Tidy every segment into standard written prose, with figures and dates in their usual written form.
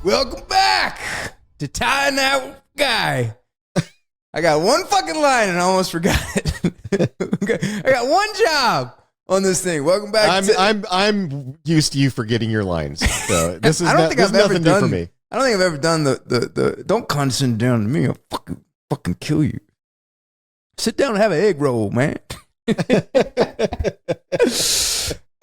Welcome back to Tying That Guy. I got one fucking line and I almost forgot it. Okay. I got one job on this thing. Welcome back. I'm used to you forgetting your lines. So this is I don't think I've ever nothing done new for me. I don't think I've ever done the don't condescend down to me. I'll fucking kill you. Sit down and have an egg roll, man.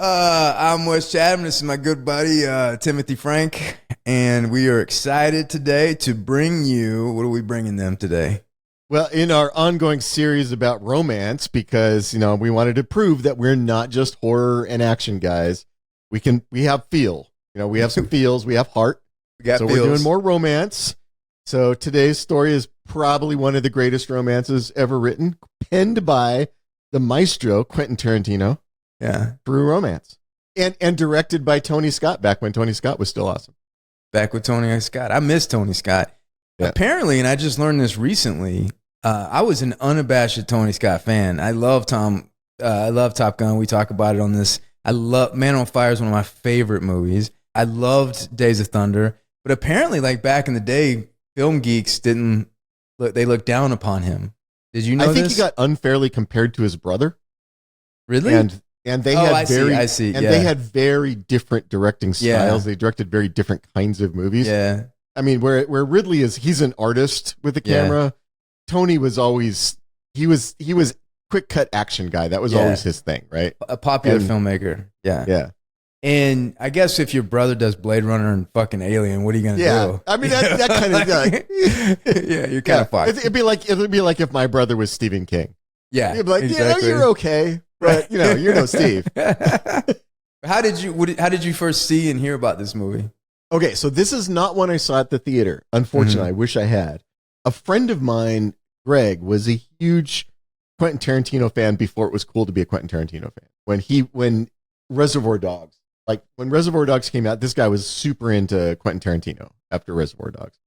I'm Wes Chatham. This is my good buddy Timothy Franck, and we are excited today to bring you. What are we bringing them today? Well, in our ongoing series about romance, because we wanted to prove that we're not just horror and action guys. We have feel. We have some feels. We have heart. We're doing more romance. So today's story is probably one of the greatest romances ever written, penned by the maestro Quentin Tarantino. Yeah, True Romance, and directed by Tony Scott back when Tony Scott was still awesome. Back with Tony Scott, I miss Tony Scott. Yeah. Apparently, and I just learned this recently. I was an unabashed Tony Scott fan. I love I love Top Gun. We talk about it on this. I love Man on Fire is one of my favorite movies. I loved Days of Thunder, but apparently, like back in the day, film geeks they looked down upon him. Did you know this? I think he got unfairly compared to his brother. Really? And they had they had very different directing styles. Yeah. They directed very different kinds of movies. Yeah. I mean, where Ridley he's an artist with the camera. Yeah. Tony was always he was quick cut action guy. That was always his thing, right? A popular filmmaker. Yeah. Yeah. And I guess if your brother does Blade Runner and fucking Alien, what are you gonna do? I mean that kind of yeah, you're kind of fucked. It'd be like if my brother was Stephen King. Yeah. You'd be like, exactly. You're okay. But you're no Steve. How did you first see and hear about this movie? Okay, so this is not one I saw at the theater. Unfortunately, I wish I had. A friend of mine, Greg, was a huge Quentin Tarantino fan before it was cool to be a Quentin Tarantino fan. When Reservoir Dogs came out, this guy was super into Quentin Tarantino after Reservoir Dogs,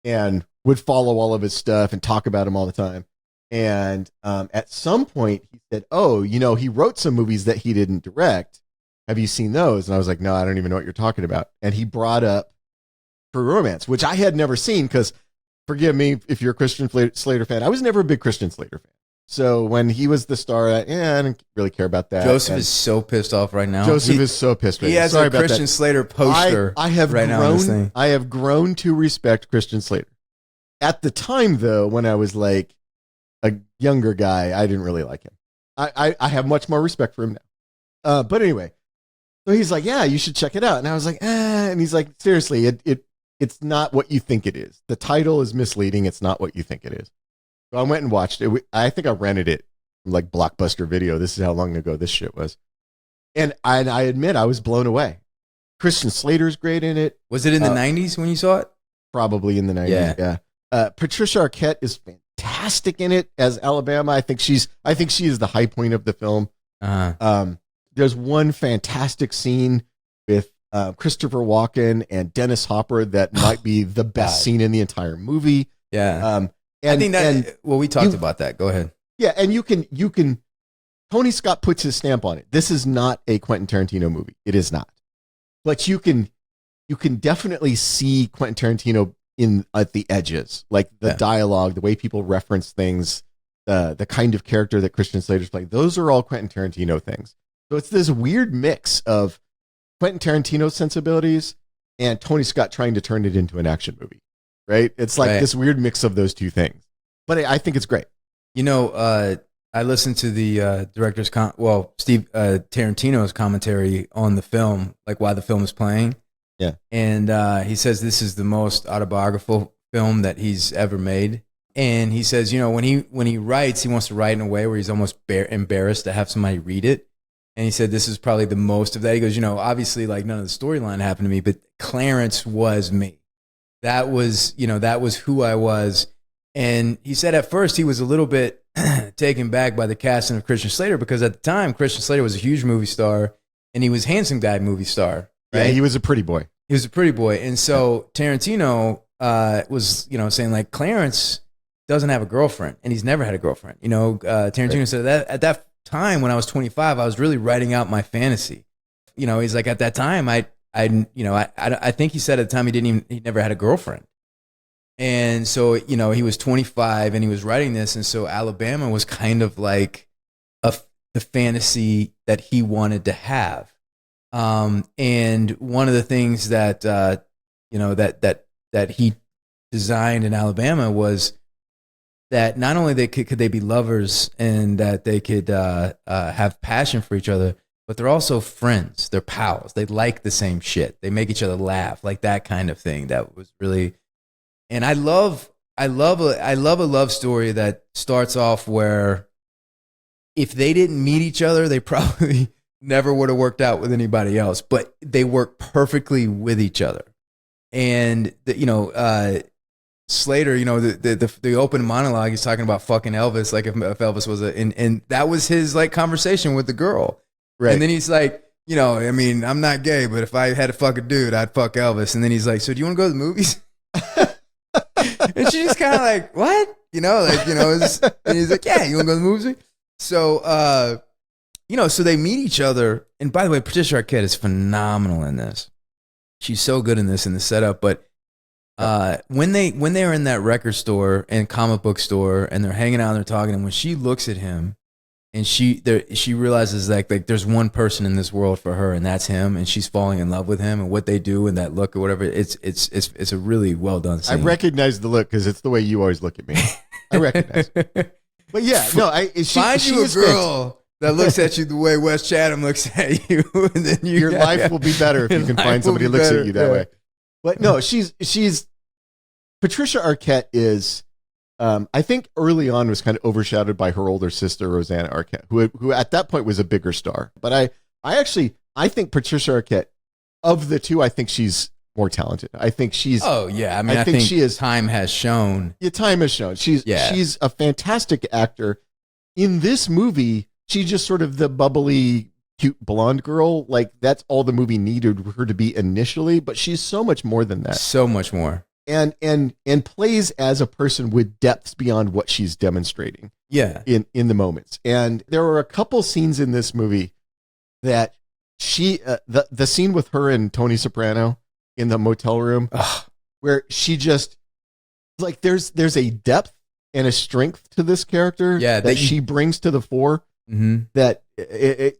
and would follow all of his stuff and talk about him all the time. And at some point, he said, "Oh, he wrote some movies that he didn't direct. Have you seen those?" And I was like, "No, I don't even know what you're talking about." And he brought up True Romance, which I had never seen because, forgive me if you're a Christian Slater fan, I was never a big Christian Slater fan. So when he was the star, I didn't really care about that. Joseph is so pissed off right now. Joseph is so pissed right now. He has a Christian Slater poster I have grown to respect Christian Slater. At the time, though, when I was like a younger guy, I didn't really like him. I have much more respect for him now. But anyway, so he's like, "Yeah, you should check it out." And I was like, and he's like, "Seriously, it's not what you think it is. The title is misleading. It's not what you think it is." So I went and watched it. I think I rented it from like Blockbuster Video. This is how long ago this shit was. And I admit I was blown away. Christian Slater's great in it. Was it in the 90s when you saw it? Probably in the 90s, yeah. Patricia Arquette is fantastic in it as Alabama. I think she is the high point of the film. There's one fantastic scene with Christopher Walken and Dennis Hopper that might be the best scene in the entire movie. Yeah. I think that we talked about that. Go ahead. Yeah, and you can Tony Scott puts his stamp on it. This is not a Quentin Tarantino movie. It is not. But you can definitely see Quentin Tarantino at the edges, like the dialogue, the way people reference things, the kind of character that Christian Slater's playing. Those are all Quentin Tarantino things. So it's this weird mix of Quentin Tarantino's sensibilities and Tony Scott trying to turn it into an action movie, right? It's like this weird mix of those two things. But I think it's great. I listened to the director's, Steve Tarantino's commentary on the film, like why the film is playing. Yeah. And he says this is the most autobiographical film that he's ever made. And he says, when he writes, he wants to write in a way where he's almost embarrassed to have somebody read it. And he said this is probably the most of that. He goes, obviously like none of the storyline happened to me, but Clarence was me. That was who I was. And he said at first he was a little bit taken back by the casting of Christian Slater because at the time Christian Slater was a huge movie star and he was handsome guy movie star. Right? Yeah, he was a pretty boy. He was a pretty boy. And so Tarantino was, saying like Clarence doesn't have a girlfriend and he's never had a girlfriend. Tarantino said that at that time when I was 25, I was really writing out my fantasy. He's like, at that time, I think he said at the time he never had a girlfriend. And so, he was 25 and he was writing this. And so Alabama was kind of like the fantasy that he wanted to have. And one of the things that, that he designed in Alabama was that not only could they be lovers and that they could have passion for each other, but they're also friends. They're pals. They like the same shit. They make each other laugh, like that kind of thing. That was really, and I love a love story that starts off where if they didn't meet each other, they probably never would have worked out with anybody else, but they work perfectly with each other. And Slater, the open monologue, he's talking about fucking Elvis, like if Elvis was and that was his like conversation with the girl. Right. And then he's like, I'm not gay, but if I had to fuck a dude, I'd fuck Elvis. And then he's like, so do you want to go to the movies? And she's just kind of like, what? And he's like, yeah, you want to go to the movies? So, so they meet each other. And by the way, Patricia Arquette is phenomenal in this. She's so good in this, in the setup. But when they are in that record store and comic book store and they're hanging out and they're talking, and when she looks at him and she realizes like there's one person in this world for her, and that's him, and she's falling in love with him, and what they do and that look or whatever, it's a really well done scene. I recognize the look because it's the way you always look at me. I recognize it. But yeah, no, find you a girl that looks at you the way Wes Chatham looks at you, and then your life will be better if you can find somebody who looks at you that way. But no, she's Patricia Arquette is, I think early on was kind of overshadowed by her older sister Rosanna Arquette, who at that point was a bigger star. But I think Patricia Arquette, of the two, I think she's more talented. I think she's. Oh yeah, I think she is. Time has shown. Yeah, time has shown. She's a fantastic actor. In this movie, she's just sort of the bubbly, cute blonde girl. Like that's all the movie needed her to be initially. But she's so much more than that. So much more. And plays as a person with depths beyond what she's demonstrating. Yeah. In the moments. And there were a couple scenes in this movie that she the scene with her and Tony Soprano in the motel room, where she just like there's a depth and a strength to this character that she brings to the fore. Mm-hmm. That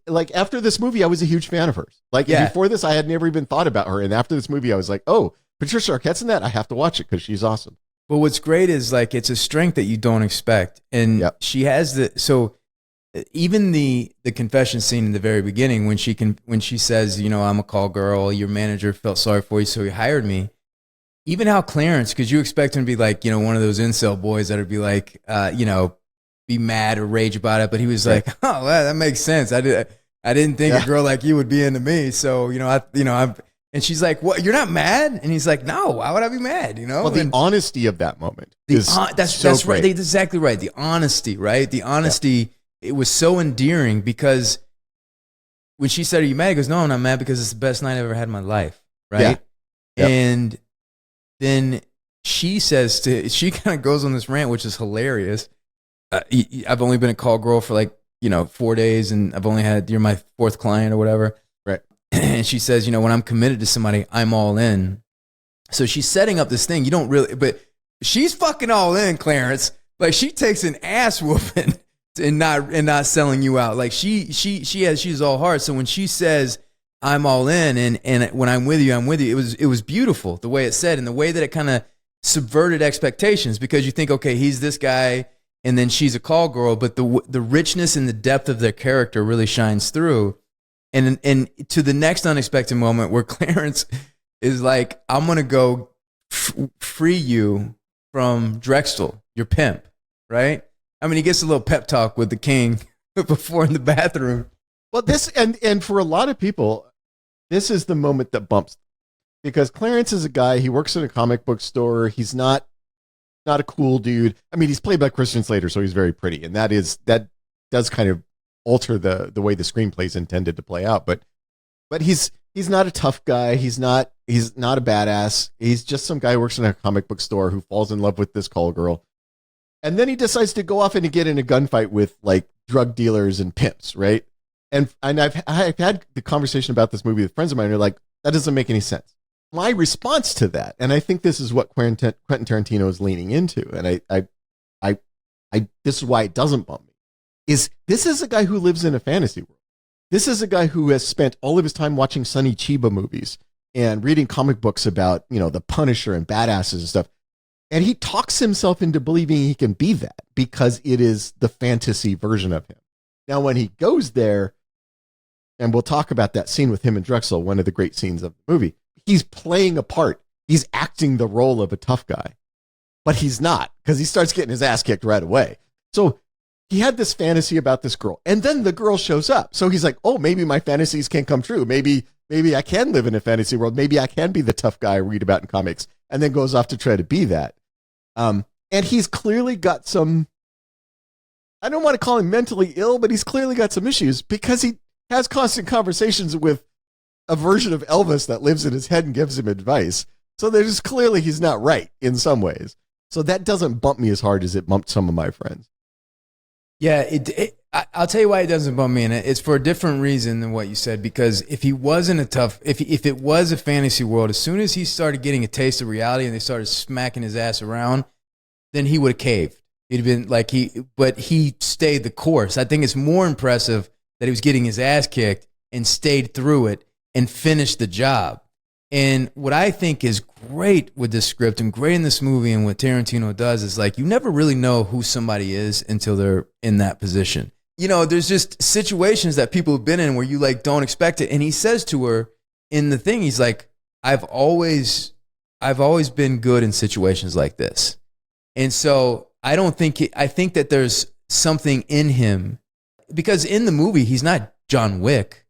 like after this movie, I was a huge fan of hers. Like before this, I had never even thought about her, and after this movie, I was like, oh, Patricia Arquette's in that. I have to watch it because she's awesome. But what's great is like it's a strength that you don't expect, and she has even the confession scene in the very beginning when she says, I'm a call girl, your manager felt sorry for you, so he hired me. Even how Clarence, because you expect him to be like, one of those incel boys that would be like, be mad or rage about it, but he was like, oh, well, that makes sense. I didn't think a girl like you would be into me, so I'm. And she's like, "What? You're not mad?" And he's like, "No. Why would I be mad?" Well, the honesty of that moment is that's right. Great. That's exactly right. The honesty, right? The honesty. It was so endearing because when she said, "Are you mad?" He goes, "No, I'm not mad because it's the best night I ever had in my life." Right? Yeah. And then she she kind of goes on this rant, which is hilarious. I've only been a call girl for 4 days, and you're my fourth client or whatever. And she says, when I'm committed to somebody, I'm all in. So she's setting up this thing. You don't really, but she's fucking all in, Clarence. Like she takes an ass whooping and not selling you out. Like she's all heart. So when she says, I'm all in, and when I'm with you, I'm with you. It was beautiful the way it said, and the way that it kind of subverted expectations, because you think, okay, he's this guy, and then she's a call girl, but the richness and the depth of their character really shines through. And to the next unexpected moment where Clarence is like, I'm going to go free you from Drexel, your pimp, right? I mean, he gets a little pep talk with the king before in the bathroom. Well, this, and for a lot of people, this is the moment that bumps. Because Clarence is a guy, he works in a comic book store. He's not a cool dude. I mean, he's played by Christian Slater, so he's very pretty. And that does kind of alter the way the screenplay is intended to play out, but he's not a tough guy. He's not a badass. He's just some guy who works in a comic book store who falls in love with this call girl, and then he decides to go off and get in a gunfight with like drug dealers and pimps, right? And I've had the conversation about this movie with friends of mine. They're like, That doesn't make any sense. My response to that, and I think this is what Quentin Tarantino is leaning into, and this is why it doesn't bump me, is this is a guy who lives in a fantasy world. This is a guy who has spent all of his time watching Sonny Chiba movies and reading comic books about, the Punisher and badasses and stuff. And he talks himself into believing he can be that because it is the fantasy version of him. Now, when he goes there, and we'll talk about that scene with him and Drexel, one of the great scenes of the movie, he's playing a part. He's acting the role of a tough guy, but he's not, because he starts getting his ass kicked right away. So he had this fantasy about this girl, and then the girl shows up. So he's like, oh, maybe my fantasies can come true. Maybe I can live in a fantasy world. Maybe I can be the tough guy I read about in comics, and then goes off to try to be that. And he's clearly got some, I don't want to call him mentally ill, but he's clearly got some issues because he has constant conversations with a version of Elvis that lives in his head and gives him advice. So there's clearly he's not right in some ways. So that doesn't bump me as hard as it bumped some of my friends. Yeah, I'll tell you why it doesn't bump me, and it's for a different reason than what you said. Because if he wasn't if it was a fantasy world, as soon as he started getting a taste of reality and they started smacking his ass around, then he would have caved. He'd have been like but he stayed the course. I think it's more impressive that he was getting his ass kicked and stayed through it and finished the job. And what I think is great with this script and great in this movie and what Tarantino does is like, you never really know who somebody is until they're in that position. There's just situations that people have been in where you like don't expect it. And he says to her in the thing, he's like, I've always been good in situations like this. And so I think that there's something in him, because in the movie, he's not John Wick.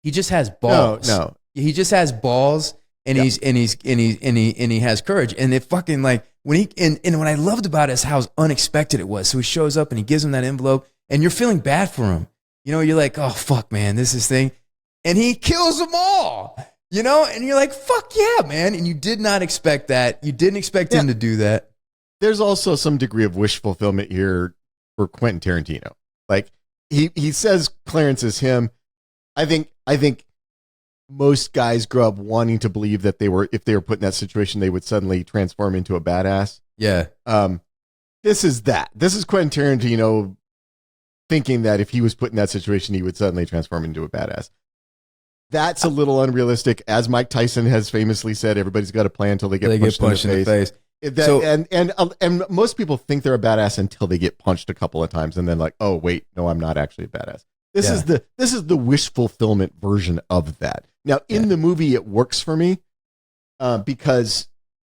He just has balls. No. He just has balls. And Yep. he has courage. And it fucking like when what I loved about it is how unexpected it was. So he shows up and he gives him that envelope and you're feeling bad for him. You're like, oh fuck, man, this is thing. And he kills them all, and you're like, fuck yeah, man. And you did not expect that. You didn't expect him to do that. There's also some degree of wish fulfillment here for Quentin Tarantino. Like he says Clarence is him. I think most guys grow up wanting to believe that if they were put in that situation, they would suddenly transform into a badass. Yeah. This is that. This is Quentin Tarantino thinking that if he was put in that situation, he would suddenly transform into a badass. That's a little unrealistic. As Mike Tyson has famously said, everybody's got a plan until they get punched in the face. And most people think they're a badass until they get punched a couple of times and then like, oh wait, no, I'm not actually a badass. This is the wish fulfillment version of that. Now, in the movie, it works for me because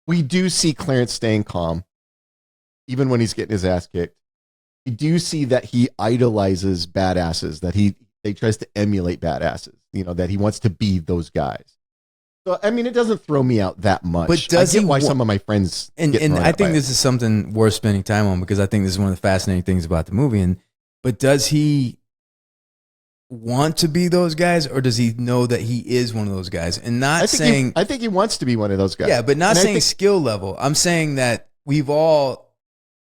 we do see Clarence staying calm, even when he's getting his ass kicked. We do see that he idolizes badasses, that he tries to emulate badasses, that he wants to be those guys. So, I mean, it doesn't throw me out that much. But does I get why some of my friends and I think this is something worth spending time on because I think this is one of the fascinating things about the movie. But does he want to be those guys, or does he know that he is one of those guys? And I think he wants to be one of those guys. Yeah, but not saying skill level. I'm saying that we've all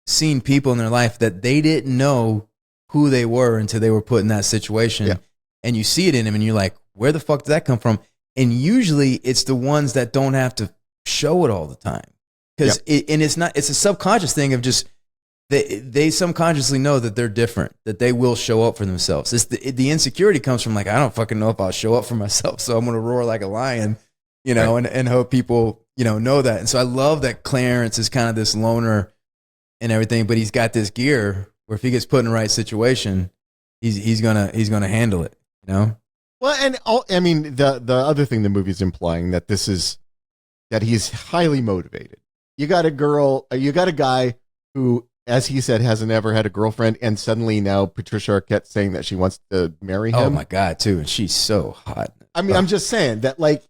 seen people in their life that they didn't know who they were until they were put in that situation. Yeah. And you see it in him and you're like, where the fuck did that come from? And usually it's the ones that don't have to show it all the time. Because it's a subconscious thing of just, they subconsciously know that they're different, that they will show up for themselves. The insecurity comes from like, I don't fucking know if I'll show up for myself, so I'm going to roar like a lion, and hope people, know that. And so I love that Clarence is kind of this loner and everything, but he's got this gear where if he gets put in the right situation, he's gonna handle it, Well, and the other thing the movie's implying that that he's highly motivated. You got a guy who, as he said, hasn't ever had a girlfriend, and suddenly now Patricia Arquette saying that she wants to marry him. Oh my God, too, and she's so hot. I mean, I'm just saying that, like,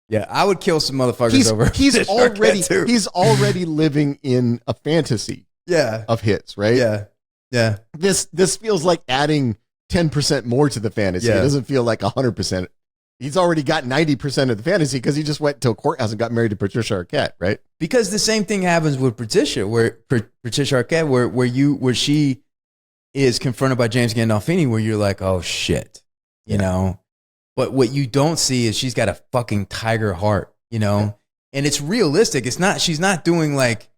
yeah, I would kill some motherfuckers over. He's already living in a fantasy. Yeah. Of his, right? Yeah. Yeah. This feels like adding 10% more to the fantasy. Yeah. It doesn't feel like 100%. He's already got 90% of the fantasy because he just went to a courthouse and got married to Patricia Arquette, right? Because the same thing happens with Patricia Arquette, where she is confronted by James Gandolfini, where you're like, oh shit, you know. But what you don't see is she's got a fucking tiger heart, you know? And it's realistic. She's not doing like,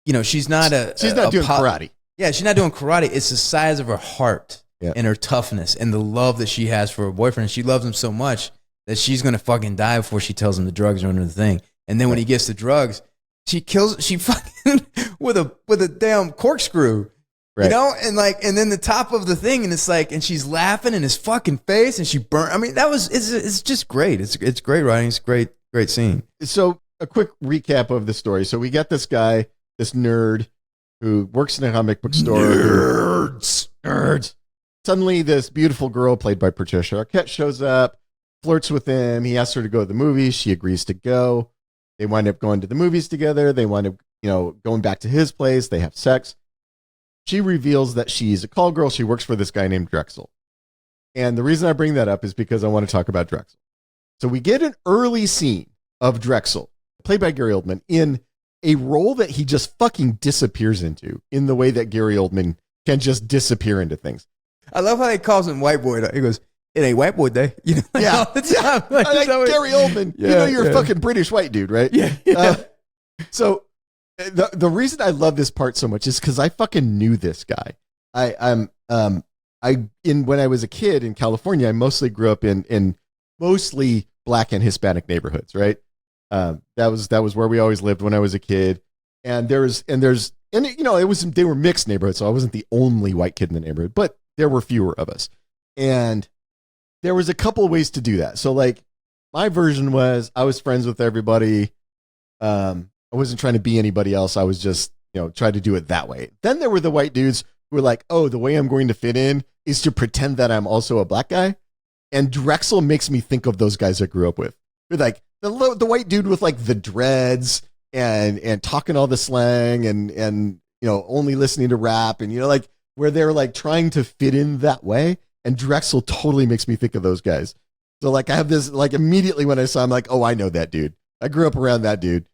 you know, she's not doing karate. Yeah, she's not doing karate. It's the size of her heart Yeah. and her toughness and the love that she has for her boyfriend. She loves him so much that she's going to fucking die before she tells him the drugs are under the thing. And then when he gets the drugs, she fucking with a damn corkscrew. Right. You know, and then the top of the thing, and it's like, and she's laughing in his fucking face, and she burnt. I mean, it's just great. It's great writing. It's great scene. So a quick recap of the story. So we got this guy, this nerd, who works in a comic book store. Nerds. Suddenly, this beautiful girl, played by Patricia Arquette, shows up, flirts with him. He asks her to go to the movies. She agrees to go. They wind up going to the movies together. They wind up, going back to his place. They have sex. She reveals that she's a call girl. She works for this guy named Drexel. And the reason I bring that up is because I want to talk about Drexel. So we get an early scene of Drexel, played by Gary Oldman, in a role that he just fucking disappears into, in the way that Gary Oldman can just disappear into things. I love how he calls him white boy. He goes, "It ain't white boy day." You know, like, yeah. all the time. Like, Gary Oldman. Yeah, you're a fucking British white dude, right? Yeah. So the reason I love this part so much is because I fucking knew this guy. When I was a kid in California, I mostly grew up in mostly Black and Hispanic neighborhoods, right? That was where we always lived when I was a kid. And they were mixed neighborhoods, so I wasn't the only white kid in the neighborhood, but there were fewer of us. And there was a couple of ways to do that. So like my version was I was friends with everybody. I wasn't trying to be anybody else. I was just, try to do it that way. Then there were the white dudes who were like, oh, the way I'm going to fit in is to pretend that I'm also a black guy. And Drexel makes me think of those guys I grew up with. They're like the white dude with like the dreads and talking all the slang and only listening to rap and like where they're like trying to fit in that way. And Drexel totally makes me think of those guys. So like I have this, like immediately when I saw him, like, oh, I know that dude. I grew up around that dude.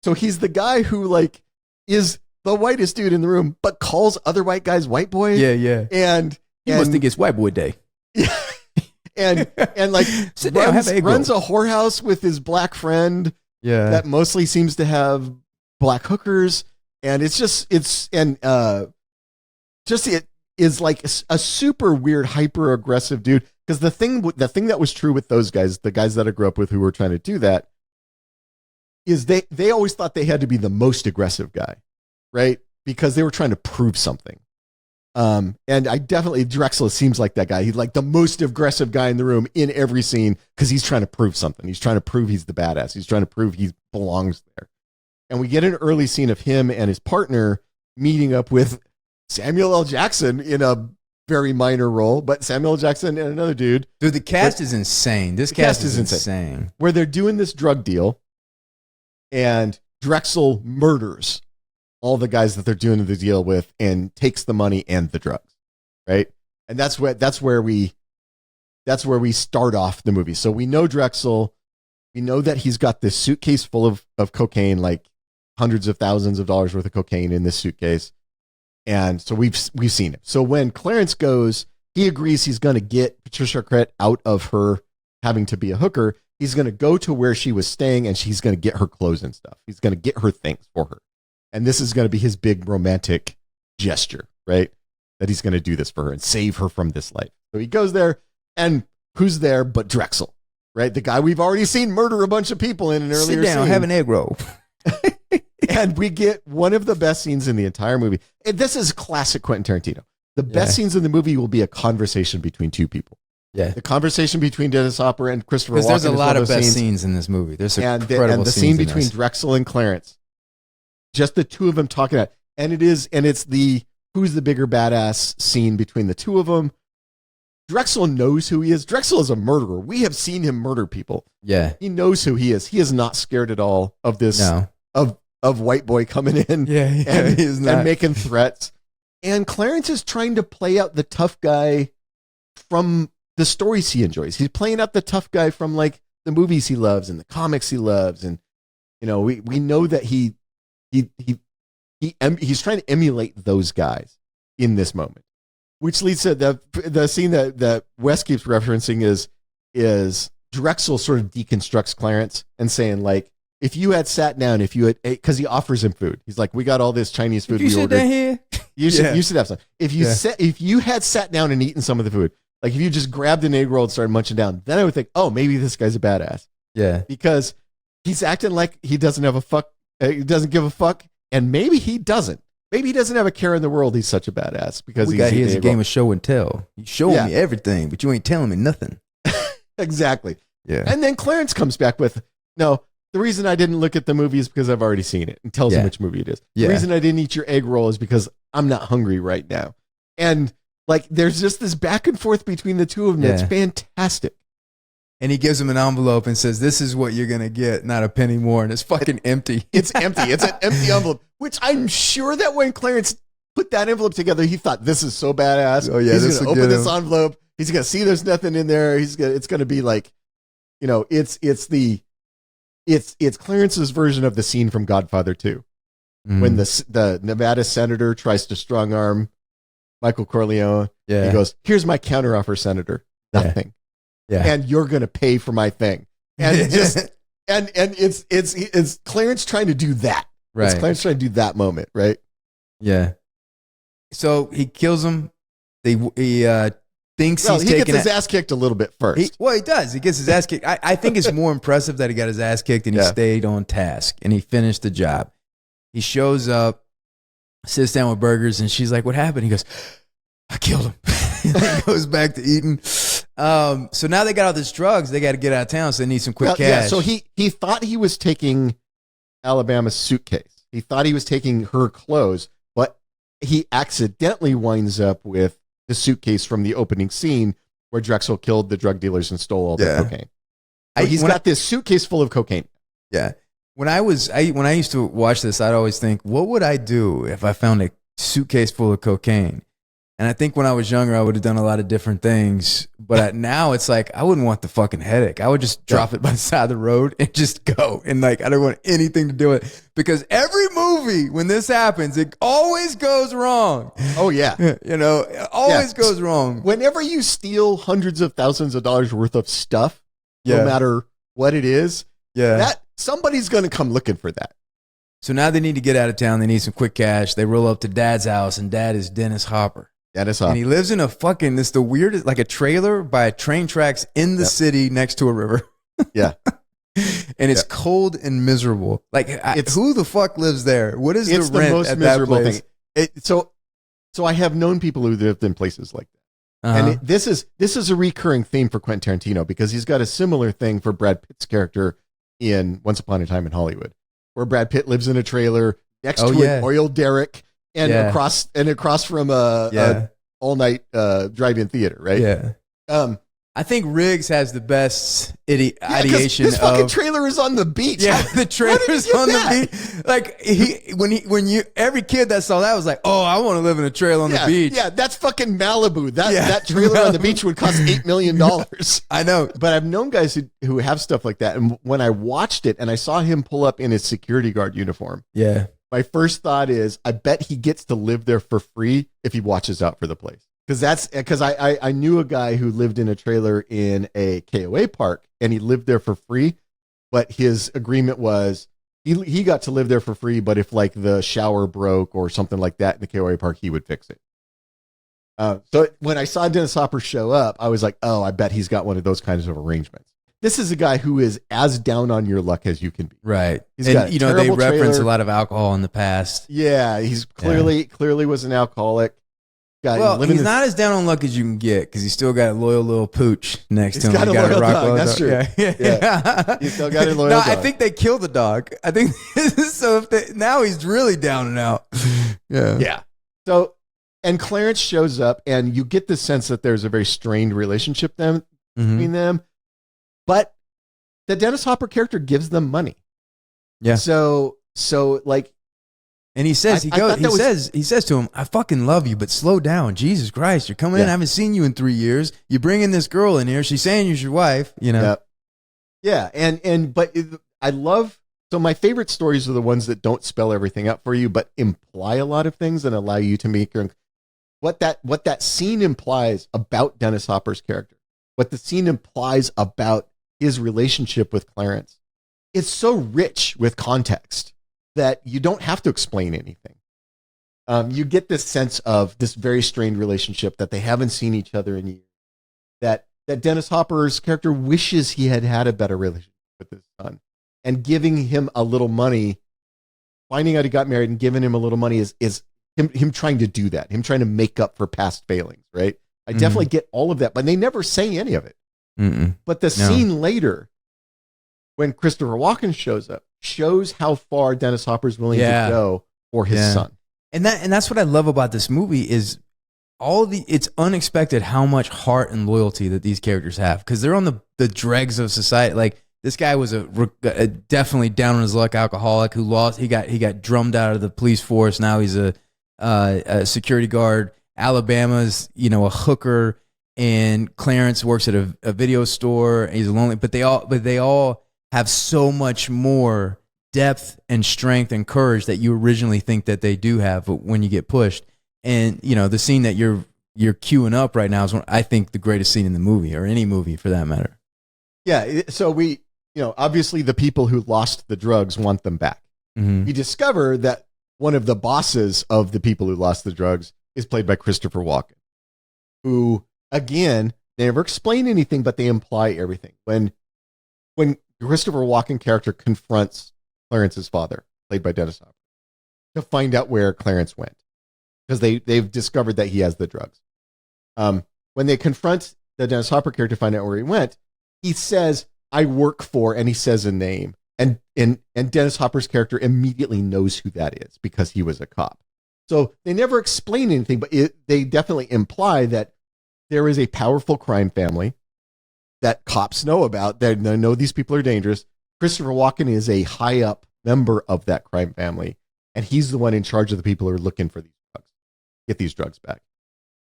So he's the guy who like is the whitest dude in the room, but calls other white guys white boy. Yeah. And he must think it's white boy day. Yeah. And like runs a whorehouse with his black friend. Yeah. That mostly seems to have black hookers. And it is like a super weird, hyper aggressive dude. Because the thing that was true with those guys, the guys that I grew up with who were trying to do that, is they always thought they had to be the most aggressive guy, right? Because they were trying to prove something. And Drexel seems like that guy. He's like the most aggressive guy in the room in every scene because he's trying to prove something. He's trying to prove he's the badass. He's trying to prove he belongs there. And we get an early scene of him and his partner meeting up with Samuel L. Jackson in a very minor role, but Samuel L. Jackson and another dude. Dude, the cast is insane. This cast is insane. Where they're doing this drug deal and Drexel murders all the guys that they're doing the deal with and takes the money and the drugs, right? And that's where we start off the movie. So we know Drexel. We know that he's got this suitcase full of cocaine, like hundreds of thousands of dollars worth of cocaine in this suitcase. And so we've seen it. So when Clarence goes, he agrees he's going to get Patricia Arquette out of her having to be a hooker. He's going to go to where she was staying and she's going to get her clothes and stuff. He's going to get her things for her. And this is going to be his big romantic gesture, right? That he's going to do this for her and save her from this life. So he goes there, and who's there but Drexel, right? The guy we've already seen murder a bunch of people in an earlier scene. Sit down, scene. have an egg roll. And we get one of the best scenes in the entire movie. And this is classic Quentin Tarantino. The best scenes in the movie will be a conversation between two people. Yeah. The conversation between Dennis Hopper and Christopher Walken. Because there's a lot of best scenes in this movie. There's incredible and the scenes scene between Drexel and Clarence. Just the two of them talking about, and it's the who's the bigger badass scene between the two of them. Drexel knows who he is. Drexel is a murderer. We have seen him murder people. Yeah. He knows who he is. He is not scared at all of this, of white boy coming in and making threats. And Clarence is trying to play out the tough guy from the stories he enjoys. He's playing out the tough guy from like the movies he loves and the comics he loves. And, we know that he's trying to emulate those guys in this moment, which leads to the scene that Wes keeps referencing is is Drexel sort of deconstructs Clarence and saying, like, if you had sat down, because he offers him food. He's like, we got all this Chinese food we ordered. Here? You should have some. If you had sat down and eaten some of the food, like if you just grabbed an egg roll and started munching down, then I would think, oh, maybe this guy's a badass. Yeah. Because he's acting like he doesn't have a fuck. He doesn't give a fuck. And maybe he doesn't. Maybe he doesn't have a care in the world. He's such a badass because he has a game of show and tell. You show me everything, but you ain't telling me nothing. Exactly. Yeah. And then Clarence comes back with, no, the reason I didn't look at the movie is because I've already seen it, and tells him which movie it is. The reason I didn't eat your egg roll is because I'm not hungry right now. And like, there's just this back and forth between the two of them. It's fantastic. And he gives him an envelope and says, this is what you're going to get, not a penny more. And it's fucking empty. It's empty. It's an empty envelope, which I'm sure that when Clarence put that envelope together, he thought, this is so badass. Oh, yeah, he's going to open this envelope. He's going to see there's nothing in there. It's going to be like, you know, it's Clarence's version of the scene from Godfather 2. When the Nevada senator tries to strong arm Michael Corleone. Yeah. He goes, here's my counteroffer, Senator. Nothing. Yeah. And you're going to pay for my thing. And just, and it's Clarence trying to do that. Right. It's Clarence trying to do that moment. Right. Yeah. So he kills him. He thinks he gets his ass kicked a little bit first. He does. He gets his ass kicked. I think it's more impressive that he got his ass kicked and he stayed on task and he finished the job. He shows up, sits down with burgers, and she's like, what happened? He goes, I killed him. He goes back to eating. So now they got all these drugs. They got to get out of town, so they need some quick cash. Yeah, so he thought he was taking Alabama's suitcase. He thought he was taking her clothes, but he accidentally winds up with the suitcase from the opening scene where Drexel killed the drug dealers and stole all the cocaine. So he's got this suitcase full of cocaine. Yeah. When I used to watch this, I'd always think, what would I do if I found a suitcase full of cocaine? And I think when I was younger, I would have done a lot of different things. But now it's like, I wouldn't want the fucking headache. I would just drop it by the side of the road and just go. And like, I don't want anything to do with it. Because every movie, when this happens, it always goes wrong. Oh, yeah. You know, it always goes wrong. Whenever you steal hundreds of thousands of dollars worth of stuff, no matter what it is, that somebody's going to come looking for that. So now they need to get out of town. They need some quick cash. They roll up to Dad's house, and Dad is Dennis Hopper. Dennis Hopper. And he lives in a fucking, it's the weirdest, like a trailer by train tracks in the city next to a river. Yeah. And it's cold and miserable. Like, who the fuck lives there? What is the rent most at miserable that place? Thing. So I have known people who lived in places like that. And this is a recurring theme for Quentin Tarantino because he's got a similar thing for Brad Pitt's character in Once Upon a Time in Hollywood, where Brad Pitt lives in a trailer next to an oil derrick and across from a all night drive-in theater, right? Yeah. I think Riggs has the best ideation. His fucking trailer is on the beach. Yeah, the trailer's on the beach. Like every kid that saw that was like, oh, I want to live in a trailer on the beach. Yeah, that's fucking Malibu. That trailer on the beach would cost $8 million. I know. But I've known guys who have stuff like that. And when I watched it and I saw him pull up in his security guard uniform, my first thought is, I bet he gets to live there for free if he watches out for the place. Because I knew a guy who lived in a trailer in a KOA park and he lived there for free, but his agreement was he got to live there for free, but if like the shower broke or something like that in the KOA park, he would fix it. So when I saw Dennis Hopper show up, I was like, oh, I bet he's got one of those kinds of arrangements. This is a guy who is as down on your luck as you can be. Right. They reference a lot of alcohol in the past. Yeah, he's clearly was an alcoholic. He's not as down on luck as you can get because he's still got a loyal little pooch next to him. He's got a loyal dog. That's true. Yeah. He's still got a loyal dog. I think they killed the dog. I think so. Now he's really down and out. Yeah. So, and Clarence shows up, and you get the sense that there's a very strained relationship between them. But the Dennis Hopper character gives them money. Yeah. So like. And he says, he says to him, I fucking love you, but slow down. Jesus Christ, you're coming in. I haven't seen you in 3 years. You bring in this girl in here. She's saying you're your wife, you know? Yeah. But I love, so my favorite stories are the ones that don't spell everything out for you, but imply a lot of things and allow you to make what that scene implies about Dennis Hopper's character. what the scene implies about his relationship with Clarence, it's so rich with context that you don't have to explain anything. You get this sense of this very strained relationship, that they haven't seen each other in years, that Dennis Hopper's character wishes he had had a better relationship with his son, and giving him a little money, finding out he got married and giving him a little money is him trying to do that, him trying to make up for past failings, right? I definitely get all of that, but they never say any of it. But the scene later, when Christopher Walken shows up, shows how far Dennis Hopper's willing to go for his son. And that's what I love about this movie is it's unexpected how much heart and loyalty that these characters have, because they're on the dregs of society. Like, this guy was a definitely down on his luck alcoholic who lost. He got drummed out of the police force. Now he's a security guard. Alabama's a hooker, and Clarence works at a video store. And he's lonely, but they all have so much more depth and strength and courage that you originally think that they do have when you get pushed. And the scene that you're queuing up right now is I think the greatest scene in the movie, or any movie for that matter. Yeah. So we, obviously the people who lost the drugs want them back. We discover that one of the bosses of the people who lost the drugs is played by Christopher Walken, who, again, they never explain anything, but they imply everything. When Christopher Walken character confronts Clarence's father, played by Dennis Hopper, to find out where Clarence went, because they've discovered that he has the drugs. When they confront the Dennis Hopper character to find out where he went, he says, "I work for," and he says a name. And Dennis Hopper's character immediately knows who that is because he was a cop. So they never explain anything, but they definitely imply that there is a powerful crime family that cops know about. They know these people are dangerous. Christopher Walken is a high up member of that crime family, and he's the one in charge of the people who are looking for these drugs, get these drugs back.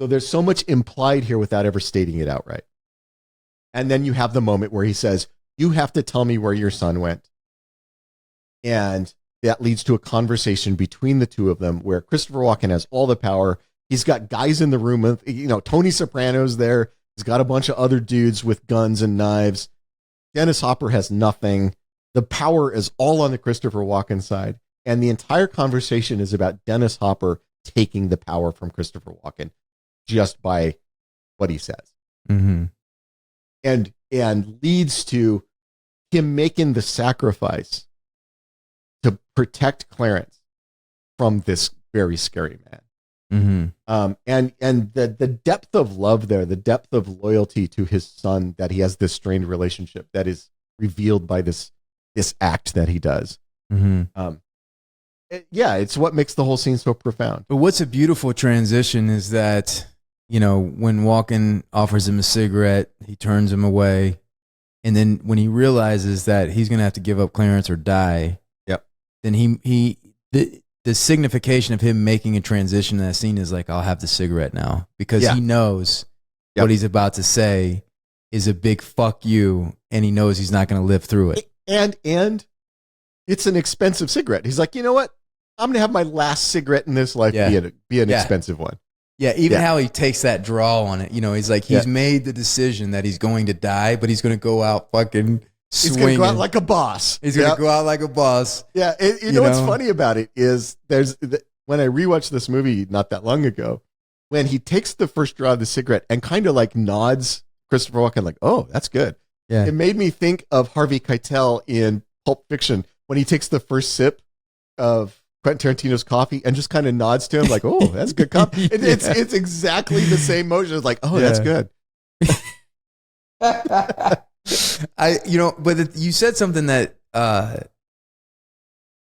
So there's so much implied here without ever stating it outright. And then you have the moment where he says, "You have to tell me where your son went." And that leads to a conversation between the two of them where Christopher Walken has all the power. He's got guys in the room with, Tony Soprano's there. He's got a bunch of other dudes with guns and knives. Dennis Hopper has nothing. The power is all on the Christopher Walken side. And the entire conversation is about Dennis Hopper taking the power from Christopher Walken just by what he says. And leads to him making the sacrifice to protect Clarence from this very scary man. And the depth of love there, the depth of loyalty to his son, that he has this strained relationship that is revealed by this act that he does. It's what makes the whole scene so profound. But what's a beautiful transition is that, when Walken offers him a cigarette, he turns him away. And then when he realizes that he's going to have to give up Clarence or die, then the signification of him making a transition in that scene is like, I'll have the cigarette now, because he knows what he's about to say is a big fuck you, and he knows he's not going to live through it. And it's an expensive cigarette. He's like, you know what? I'm going to have my last cigarette in this life be an expensive one. Yeah, even how he takes that draw on it. He's like, he's made the decision that he's going to die, but he's going to go out fucking swinging. He's going to go out like a boss. He's going to go out like a boss. Yeah, you know what's funny about it is when I rewatched this movie not that long ago, when he takes the first draw of the cigarette and kind of like nods Christopher Walken like, oh, that's good. Yeah. It made me think of Harvey Keitel in Pulp Fiction when he takes the first sip of Quentin Tarantino's coffee and just kind of nods to him like, oh, that's good coffee. It's exactly the same motion. It's like, oh, that's good. But you said something that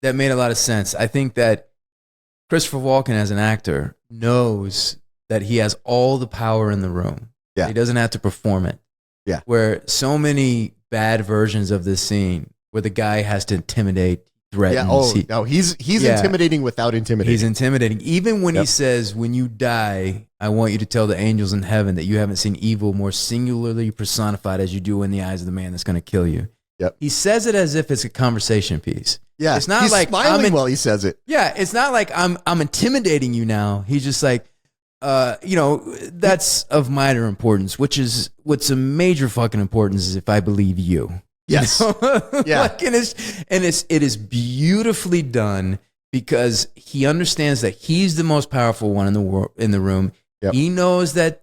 made a lot of sense. I think that Christopher Walken as an actor knows that he has all the power in the room. Yeah. He doesn't have to perform it. Yeah. Where so many bad versions of this scene where the guy has to intimidate, threaten. Yeah. He's intimidating without intimidating. He's intimidating. Even when he says, when you die, I want you to tell the angels in heaven that you haven't seen evil more singularly personified as you do in the eyes of the man that's going to kill you. Yep. He says it as if it's a conversation piece. Yeah. It's not he's like smiling while he says it. Yeah. It's not like I'm intimidating you now. He's just like, you know, that's of minor importance, what's a major fucking importance is if I believe you. Yes. You know? Yeah. Like, it is beautifully done because he understands that he's the most powerful one in the room. Yep. He knows that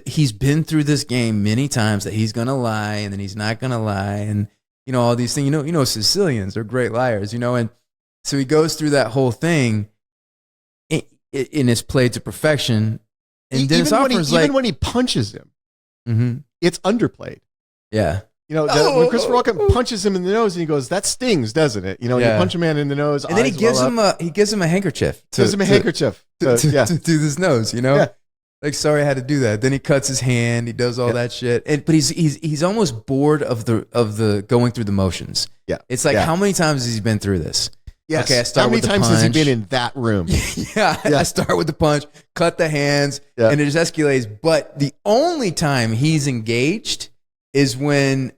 he's been through this game many times, that he's gonna lie and then he's not gonna lie, and you know all these things. You know Sicilians are great liars. You know, and so he goes through that whole thing. And it's played to perfection. And Dennis Hopper's even when he punches him, it's underplayed. Yeah. You know, when Christopher Walken punches him in the nose and he goes, "That stings, doesn't it?" You know, you punch a man in the nose, and then he gives him a handkerchief. To do this nose. You know, like sorry I had to do that. Then he cuts his hand. He does all that shit. But he's almost bored of the going through the motions. Yeah, it's like how many times has he been through this? Yes. Okay, I start how many with the times punch. has he been in that room? I start with the punch, cut the hands, and it just escalates. But the only time he's engaged is when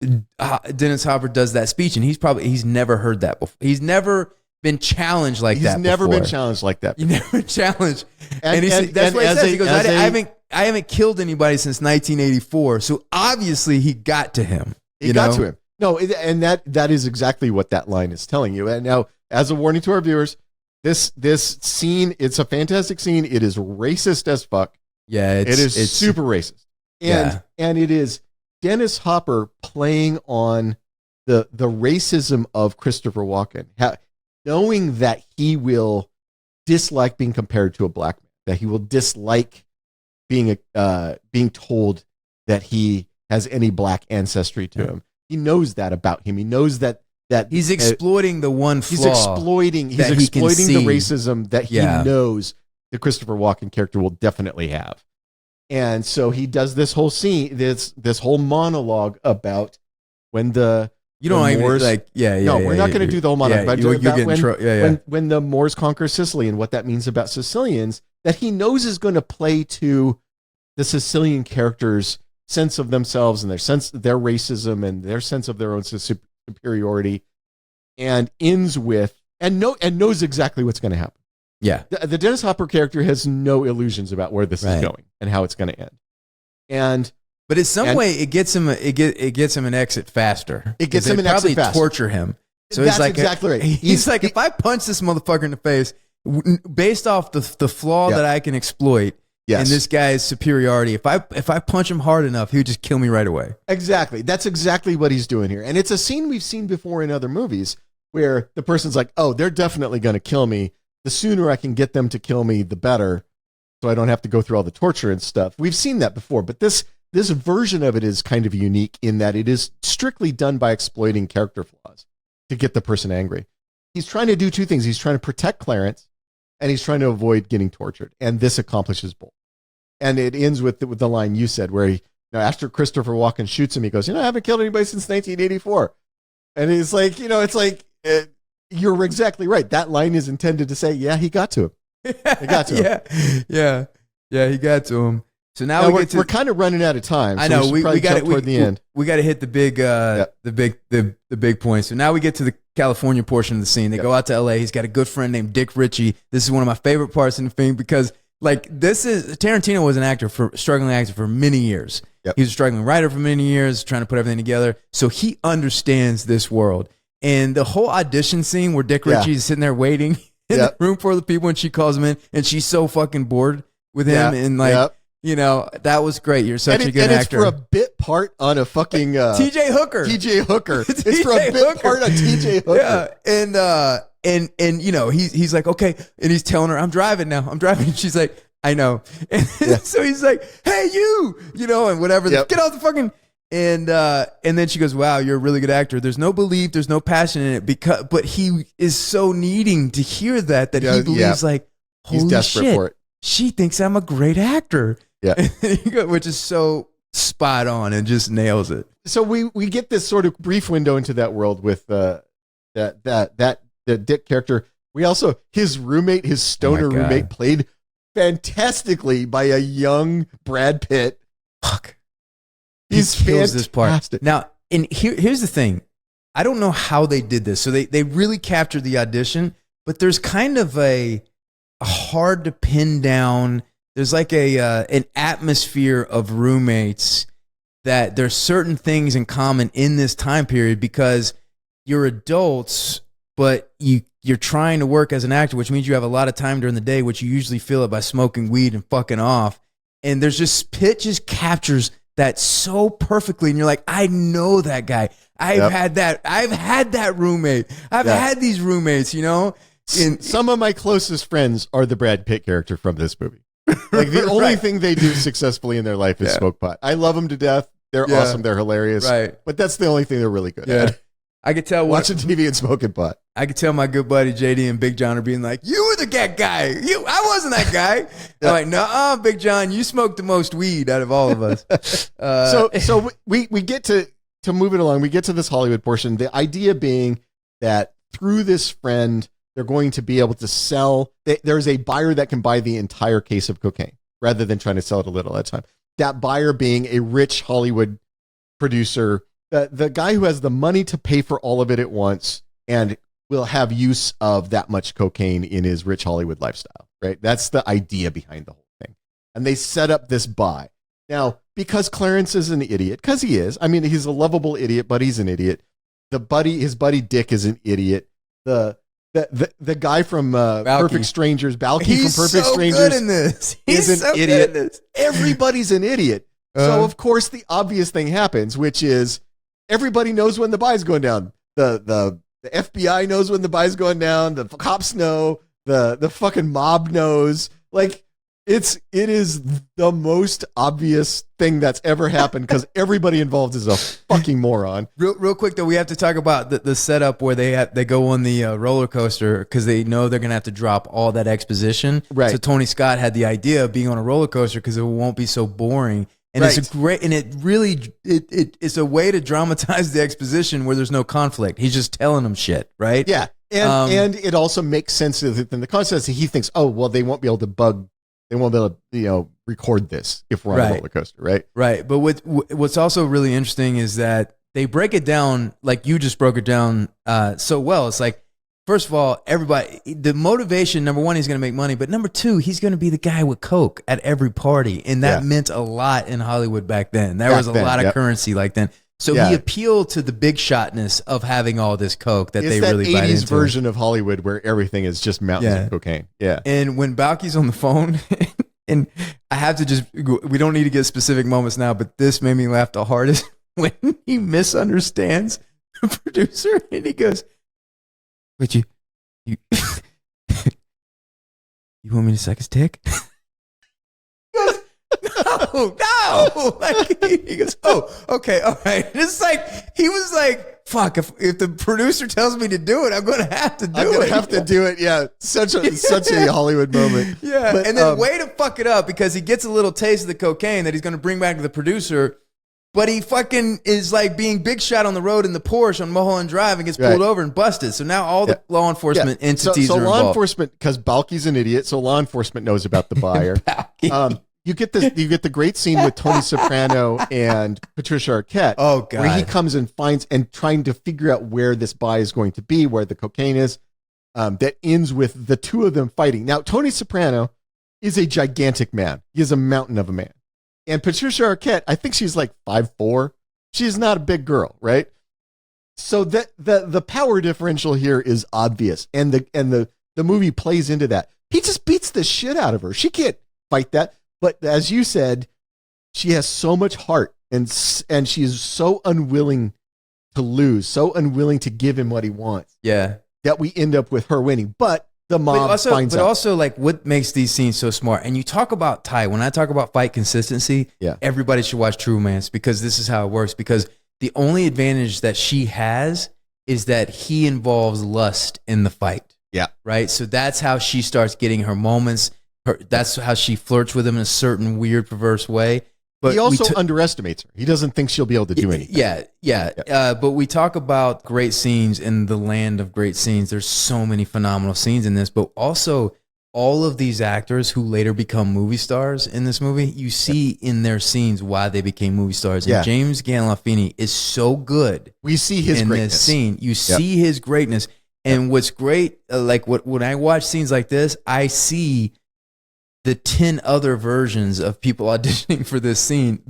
Dennis Hopper does that speech, and he's never heard that before. He's never been challenged like that. He's never been challenged like that. You've never been challenged, and that's what he says. He goes, I haven't killed anybody since 1984, so obviously he got to him. He got to him. No, and that is exactly what that line is telling you. And now, as a warning to our viewers, this scene, it's a fantastic scene. It is racist as fuck. Yeah, it's super racist. And it is Dennis Hopper playing on the racism of Christopher Walken, knowing that he will dislike being compared to a black man, that he will dislike being told that he has any black ancestry to him. He knows that about him. He knows that he's exploiting the one flaw. He's exploiting the racism that he knows the Christopher Walken character will definitely have. And so he does this whole scene, this whole monologue about when the Moors, we're not going to do the whole monologue. But when the Moors conquer Sicily and what that means about Sicilians, that he knows is going to play to the Sicilian characters' sense of themselves and their racism and their sense of their own superiority, and ends with and knows exactly what's going to happen. Yeah, the Dennis Hopper character has no illusions about where this is going and how it's going to end. But in some way, it gets him an exit faster. It gets him an exit faster. Torture him. So that's exactly right. He's like, if I punch this motherfucker in the face, based off the flaw that I can exploit. Yes. And this guy's superiority, if I punch him hard enough, he would just kill me right away. Exactly. That's exactly what he's doing here. And it's a scene we've seen before in other movies where the person's like, oh, they're definitely going to kill me. The sooner I can get them to kill me, the better, so I don't have to go through all the torture and stuff. We've seen that before, but this version of it is kind of unique in that it is strictly done by exploiting character flaws to get the person angry. He's trying to do two things. He's trying to protect Clarence, and he's trying to avoid getting tortured. And this accomplishes both. And it ends with the line you said, where after Christopher Walken shoots him, he goes, I haven't killed anybody since 1984. And he's like, you're exactly right. That line is intended to say, yeah, he got to him. He got to him. Yeah, he got to him. So now we're kind of running out of time. So I know we got toward the end. We got to hit the big point. So now we get to the California portion of the scene. They go out to LA. He's got a good friend named Dick Ritchie. This is one of my favorite parts in the film because Tarantino was struggling actor for many years. Yep. He was a struggling writer for many years, trying to put everything together. So he understands this world. And the whole audition scene where Dick Ritchie is sitting there waiting in the room for the people, and she calls him in, and she's so fucking bored with him, and that was great. You're such a good actor. And it's for a bit part on a fucking TJ Hooker. It's for a bit part on TJ Hooker. Yeah, and he's like, okay, and he's telling her, I'm driving now. And she's like, I know. And so he's like, hey, you and whatever. Get off the fucking. And then she goes, wow, you're a really good actor. There's no belief, there's no passion in it, but he is so needing to hear that he believes like, holy he's desperate shit, for it. She thinks I'm a great actor. Yeah. Which is so spot on and just nails it. So we get this sort of brief window into that world with the Dick character. We also, his stoner roommate, played fantastically by a young Brad Pitt. Fuck. He's kills fantastic. This part. Now, and here's the thing. I don't know how they did this. So they really captured the audition, but there's kind of a hard to pin down there's like an atmosphere of roommates that there's certain things in common in this time period because you're adults, but you're trying to work as an actor, which means you have a lot of time during the day, which you usually fill it by smoking weed and fucking off. And there's just Pitt just captures that so perfectly, and you're like, I know that guy. I've had that roommate. I've had these roommates, you know. And some of my closest friends are the Brad Pitt character from this movie. Like the only thing they do successfully in their life is smoke pot. I love them to death. They're awesome. They're hilarious. Right. But that's the only thing they're really good at. I could tell watching TV and smoking pot. I could tell my good buddy JD and Big John are being like, "You were the guy. I wasn't that guy." I'm like, "No, Big John, you smoked the most weed out of all of us." So we get to move it along. We get to this Hollywood portion. The idea being that through this friend, they're going to be able to sell. There's a buyer that can buy the entire case of cocaine rather than trying to sell it a little at a time. That buyer being a rich Hollywood producer. The guy who has the money to pay for all of it at once and will have use of that much cocaine in his rich Hollywood lifestyle, right? That's the idea behind the whole thing. And they set up this buy. Now, because Clarence is an idiot, because he is, I mean, he's a lovable idiot, but he's an idiot. His buddy Dick is an idiot. The guy from Perfect Strangers, Balky from Perfect Strangers, good in this. Is an idiot. Everybody's an idiot. So, of course, the obvious thing happens, which is, everybody knows when the buy's going down. The FBI knows when the buy's going down. The cops know. The fucking mob knows. Like it is the most obvious thing that's ever happened because everybody involved is a fucking moron. Real quick though, we have to talk about the setup where they go on the roller coaster because they know they're gonna have to drop all that exposition. Right. So Tony Scott had the idea of being on a roller coaster because it won't be so boring. And it's it's a way to dramatize the exposition where there's no conflict. He's just telling them shit, right? Yeah. And it also makes sense within the concept that he thinks, oh, well, they won't be able to record this if we're on a roller coaster, right? Right. But what's also really interesting is that they break it down like you just broke it down so well. It's like, first of all, everybody, the motivation, number one, he's going to make money. But number two, he's going to be the guy with Coke at every party. And that meant a lot in Hollywood back then. There was a lot of currency like then. So he appealed to the big shotness of having all this Coke that they really buy into. It's that 80s version of Hollywood where everything is just mountains of cocaine. Yeah. And when Balky's on the phone, and I have to we don't need to get specific moments now, but this made me laugh the hardest when he misunderstands the producer and he goes, "Wait, you you want me to suck his dick?" He goes, no. Like, he goes, "Oh, okay, all right." And it's like, he was like, fuck, if the producer tells me to do it, I'm going to have to do it. I'm going to have to do it, yeah. Such a Hollywood moment. Yeah, but, and then way to fuck it up because he gets a little taste of the cocaine that he's going to bring back to the producer. But he fucking is like being big shot on the road in the Porsche on Mulholland Drive and gets pulled over and busted. So now all the law enforcement entities are involved. So law enforcement, because Balky's an idiot, so law enforcement knows about the buyer. You get the great scene with Tony Soprano and Patricia Arquette. Oh God! Where he comes and finds and trying to figure out where this buy is going to be, where the cocaine is. That ends with the two of them fighting. Now Tony Soprano is a gigantic man. He is a mountain of a man. And Patricia Arquette, I think she's like 5'4". She's not a big girl, right? So that the power differential here is obvious, and the movie plays into that. He just beats the shit out of her. She can't fight that. But as you said, she has so much heart, and she is so unwilling to lose, so unwilling to give him what he wants. Yeah, that we end up with her winning. But the mob finds out. But also, like, what makes these scenes so smart? And you talk about Ty. When I talk about fight consistency, everybody should watch True Romance because this is how it works. Because the only advantage that she has is that he involves lust in the fight. Yeah. Right? So that's how she starts getting her moments. That's how she flirts with him in a certain weird, perverse way. But he also underestimates her. He doesn't think she'll be able to do anything. Yeah. But we talk about great scenes in the land of great scenes. There's so many phenomenal scenes in this, but also all of these actors who later become movie stars in this movie, you see in their scenes why they became movie stars. And James Gandolfini is so good. We see his in greatness. This scene. You see his greatness. And what's great, when I watch scenes like this, I see the 10 other versions of people auditioning for this scene.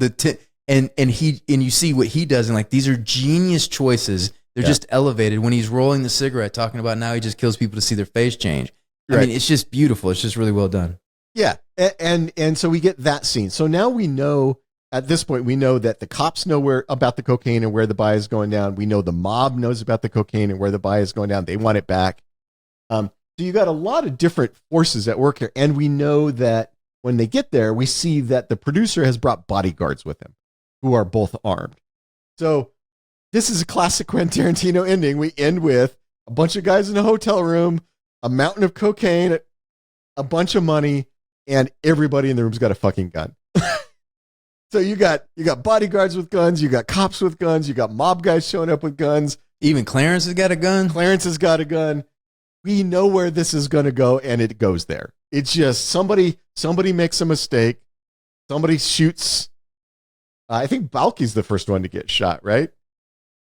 And you see what he does, and like these are genius choices. They're just elevated. When he's rolling the cigarette, talking about now he just kills people to see their face change. Right. I mean, it's just beautiful. It's just really well done. Yeah, and so we get that scene. So now we know, at this point, we know that the cops know about the cocaine and where the buy is going down. We know the mob knows about the cocaine and where the buy is going down. They want it back. So you got a lot of different forces at work here. And we know that when they get there, we see that the producer has brought bodyguards with him who are both armed. So this is a classic Quentin Tarantino ending. We end with a bunch of guys in a hotel room, a mountain of cocaine, a bunch of money, and everybody in the room's got a fucking gun. So you got bodyguards with guns, you got cops with guns, you got mob guys showing up with guns. Even Clarence has got a gun. Clarence has got a gun. We know where this is going to go, and it goes there. It's just somebody makes a mistake. Somebody shoots. I think Balky's the first one to get shot, right?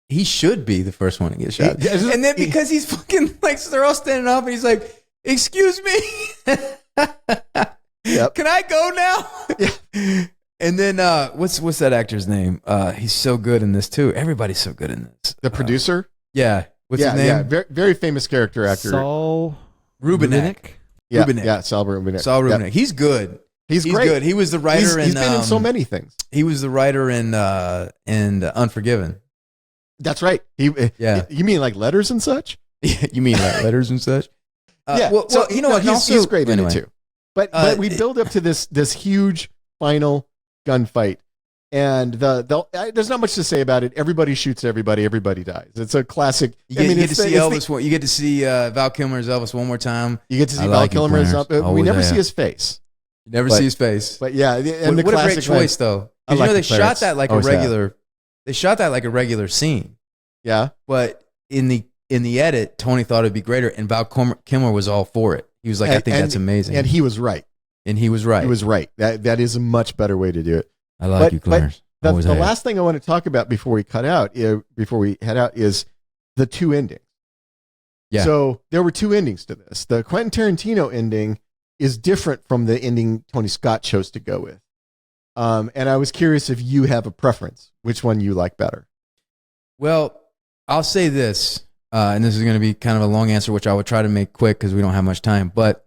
He should be the first one to get shot. And then because he's fucking like, so they're all standing up, and he's like, "Excuse me, can I go now?" Yeah. And then what's that actor's name? He's so good in this too. Everybody's so good in this. The producer? Yeah. What's his name? Yeah, very, very famous character actor. Saul Rubinek. Yeah, Rubinek. Yeah, Saul Rubinek. Saul Rubinek. Yep. He's good. He's great. Good. He was the writer he's been in so many things. He was the writer in Unforgiven. That's right. You mean like letters and such? You mean like letters and such? Yeah. Well, you know what? He's great in it too. But we build up to this huge final gunfight, and there's not much to say about it. Everybody shoots everybody. Everybody dies. It's a classic. You get to see Elvis. You get to see Val Kilmer's Elvis one more time. You get to see Val Kilmer's. We never see his face. You never see his face. But yeah, and what a great choice though. Because they shot that like a regular. They shot that like a regular scene. Yeah, but in the edit, Tony thought it'd be greater, and Val Kilmer was all for it. He was like, "I think that's amazing," and he was right. He was right. That is a much better way to do it. I like you, Clarence. The last thing I want to talk about before we head out, is the two endings. Yeah. So there were two endings to this. The Quentin Tarantino ending is different from the ending Tony Scott chose to go with. And I was curious if you have a preference, which one you like better. Well, I'll say this, and this is going to be kind of a long answer, which I would try to make quick because we don't have much time. But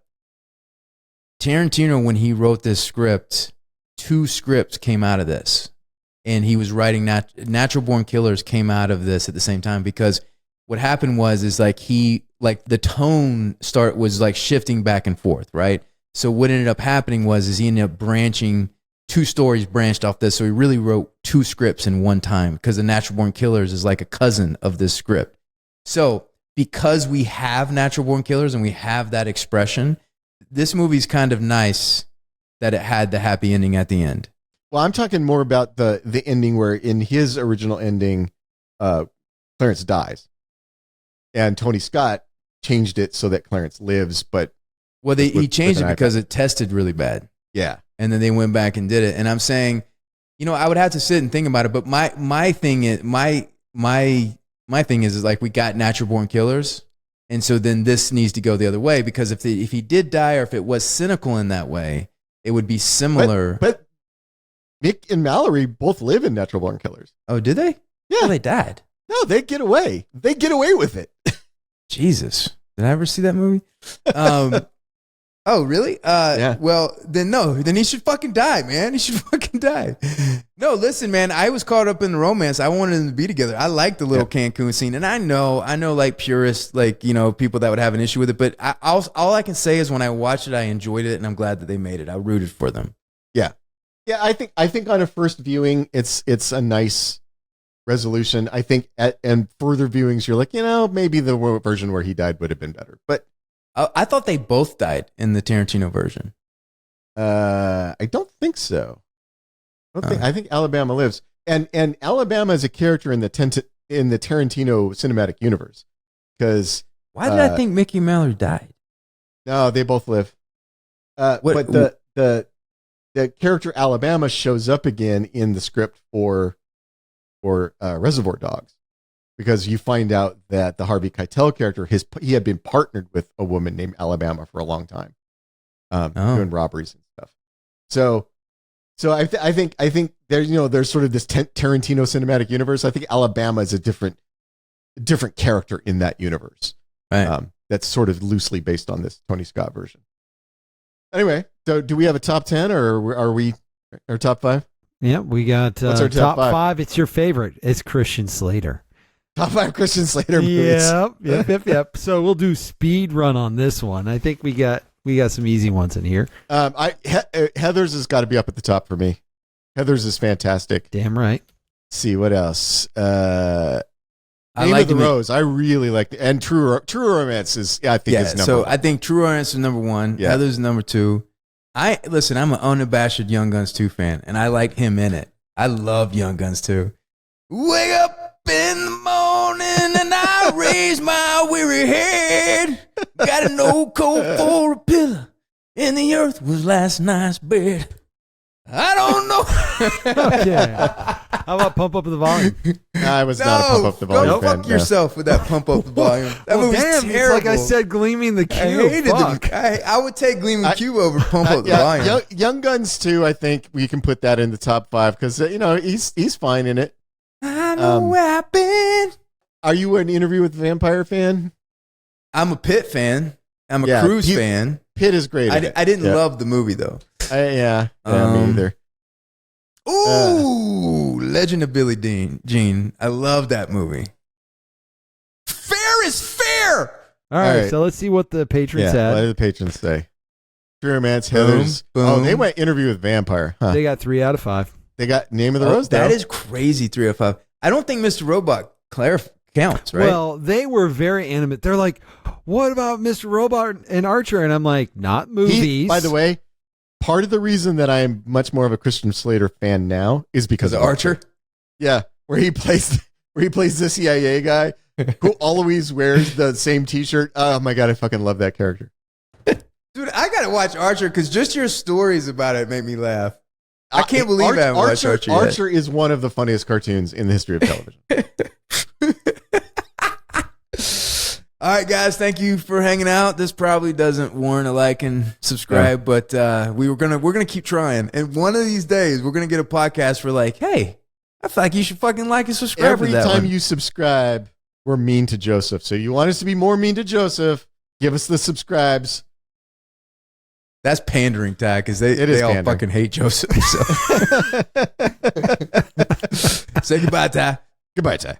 Tarantino, when he wrote this script, 2 scripts came out of this. And he was writing Natural Born Killers came out of this at the same time, because what happened was the tone was like shifting back and forth, right? So what ended up happening was he ended up branching, 2 stories branched off this. So he really wrote 2 scripts in one time, because the Natural Born Killers is like a cousin of this script. So because we have Natural Born Killers and we have that expression, this movie's kind of nice that it had the happy ending at the end. Well, I'm talking more about the ending where in his original ending, Clarence dies, and Tony Scott changed it so that Clarence lives. But he changed it because it tested really bad. Yeah, and then they went back and did it. And I'm saying, I would have to sit and think about it. But my thing is like, we got Natural Born Killers. And so then this needs to go the other way, because if he did die, or if it was cynical in that way, it would be similar. But Mick and Mallory both live in Natural Born Killers. Oh, did they? Yeah. Oh, they died. No, they get away. They get away with it. Jesus. Did I ever see that movie? Oh, really? Yeah. Well, then no. Then he should fucking die, man. He should fucking die. No, listen, man. I was caught up in the romance. I wanted them to be together. I like the little Cancun scene, and I know, like purists, like people that would have an issue with it. But all I can say is when I watched it, I enjoyed it, and I'm glad that they made it. I rooted for them. Yeah, yeah. I think on a first viewing, it's a nice resolution. I think and further viewings, you're like, maybe the version where he died would have been better, but. I thought they both died in the Tarantino version. I don't think so. I think Alabama lives, and Alabama is a character in the Tarantino cinematic universe. Because why did I think Mickey Mallory died? No, they both live. But the character Alabama shows up again in the script for Reservoir Dogs. Because you find out that the Harvey Keitel character, he had been partnered with a woman named Alabama for a long time. doing robberies and stuff. So I think there's sort of this Tarantino cinematic universe. I think Alabama is a different character in that universe. Right. That's sort of loosely based on this Tony Scott version. Anyway, so do we have a top 10 or are we our top 5? Yeah, we got What's our top 5. It's your favorite. It's Christian Slater. Top 5 Christian Slater movies. Yep. So we'll do speed run on this one. I think we got some easy ones in here. Heathers has got to be up at the top for me. Heathers is fantastic. Damn right. Let's see what else. I Name like of the Rose. I really like it. And True Romance is, I think, is number so one. I think True Romance is number 1. Yeah. Heather's number 2. I'm an unabashed Young Guns 2 fan, and I like him in it. I love Young Guns 2. Wake up in the morning and I raise my weary head. Got an old coat for a pillow, and the earth was last night's bed. I don't know. Okay. How about Pump Up the Volume? I was not a Pump Up the Volume go fan. fuck yourself with that Pump Up the Volume. That movie's damn, terrible. it's like I said, Gleaming the Cube. I hated Fuck. I would take Gleaming Cube over Pump Up the Volume. Young Guns 2, I think we can put that in the top 5 because, he's fine in it. I know where I've been. Are you an Interview with the Vampire fan? I'm a Pitt fan. I'm a Cruise fan. Pitt is great. I didn't love the movie, though. Me either. Ooh, Legend of Billie Jean. I love that movie. Fair is fair. All right, so let's see what the patrons What had. did the patrons say? True Romance, Heathers. Boom. Oh, they went Interview with Vampire. Huh. They got 3 out of 5. They got Name of the Rose. That though. is crazy. 3 out of 5. I don't think Mr. Robot counts, right? Well, they were very animate. They're like, what about Mr. Robot and Archer? And I'm like, not movies. By the way, part of the reason that I am much more of a Christian Slater fan now is because of Archer. Yeah, where he plays the CIA guy who always wears the same T-shirt. Oh my god, I fucking love that character. Dude, I gotta watch Archer because just your stories about it make me laugh. I can't believe I haven't watched Archer yet. Archer is one of the funniest cartoons in the history of television. All right, guys, thank you for hanging out. This probably doesn't warrant a like and subscribe, but we're gonna keep trying. And one of these days, we're gonna get a podcast for like, hey, I feel like you should fucking like and subscribe. Every to that time one. you subscribe, we're mean to Joseph. So you want us to be more mean to Joseph? Give us the subscribes. That's pandering, Ty, because they all fucking hate Joseph. So. Say goodbye, Ty. Goodbye, Ty.